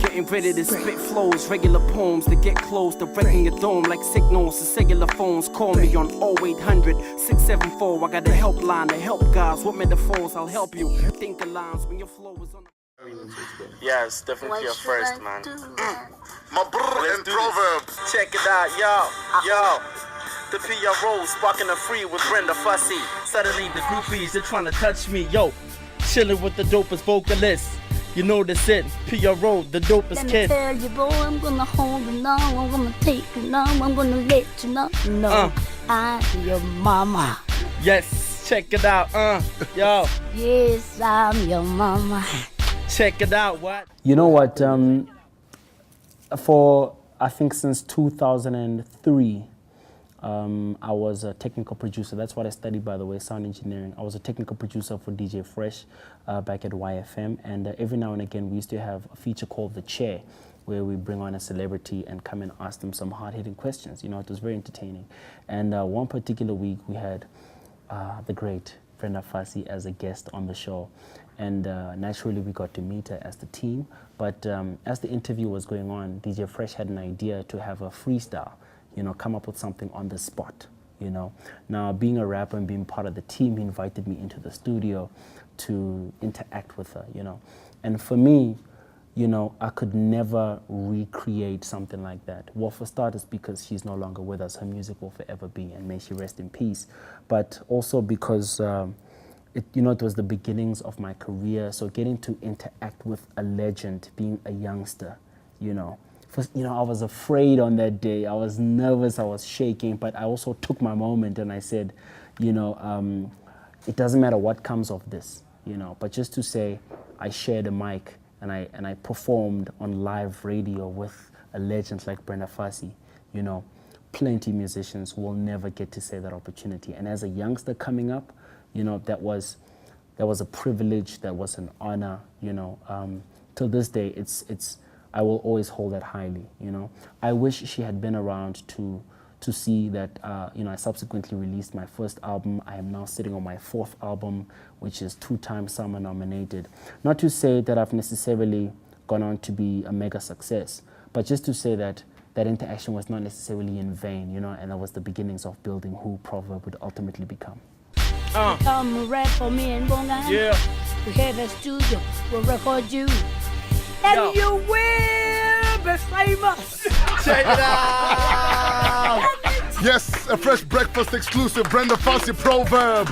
getting ready to spit flows, regular poems to get close to breaking your dome like signals to cellular phones. Call me on 0800 674. I got a helpline to help guys with metaphors. I'll help you think of lines when your flow is on. Yeah, it's definitely a first, man. My brr and Proverbs. Check it out, yo. The PRO sparking the free with Brenda Fussy. Suddenly the groupies are trying to touch me, yo. Chilling with the dopest vocalist. You know this it, PRO, the dopest Let me kid. tell you, boy, I'm gonna hold you now. I'm gonna take you now. I'm gonna let you know. No, I'm your mama. Yes, check it out, yo. Yes, I'm your mama. Check it out, what? You know what, for I think since 2003, I was a technical producer. That's what I studied, by the way, sound engineering. I was a technical producer for DJ Fresh back at YFM, and every now and again we used to have a feature called The Chair, where we bring on a celebrity and come and ask them some hard-hitting questions. You know, it was very entertaining. And one particular week we had the great Brenda Fassie as a guest on the show. And naturally we got to meet her as the team. But as the interview was going on, DJ Fresh had an idea to have a freestyle, you know, come up with something on the spot, you know. Now, being a rapper and being part of the team, he invited me into the studio to interact with her, you know. And for me, you know, I could never recreate something like that. Well, for starters, because she's no longer with us, her music will forever be, and may she rest in peace. But also because, you know, it was the beginnings of my career, so getting to interact with a legend, being a youngster, you know. First, you know, I was afraid on that day. I was nervous, I was shaking, but I also took my moment and I said, you know, it doesn't matter what comes of this, you know, but just to say I shared a mic and I performed on live radio with a legend like Brenda Fassie, you know, plenty of musicians will never get to say that opportunity. And as a youngster coming up, you know, that was a privilege, that was an honor, you know. Till this day, I will always hold that highly, you know. I wish she had been around to see that, you know, I subsequently released my first album. I am now sitting on my fourth album, which is 2-time Summer nominated. Not to say that I've necessarily gone on to be a mega success, but just to say that that interaction was not necessarily in vain, you know, and that was the beginnings of building who Proverb would ultimately become. Come rap for me and Bonga. Yeah. We have a studio, we'll record you. And you will be famous. Check it out! Yes, a Fresh Breakfast exclusive, Brenda Fassie Proverb.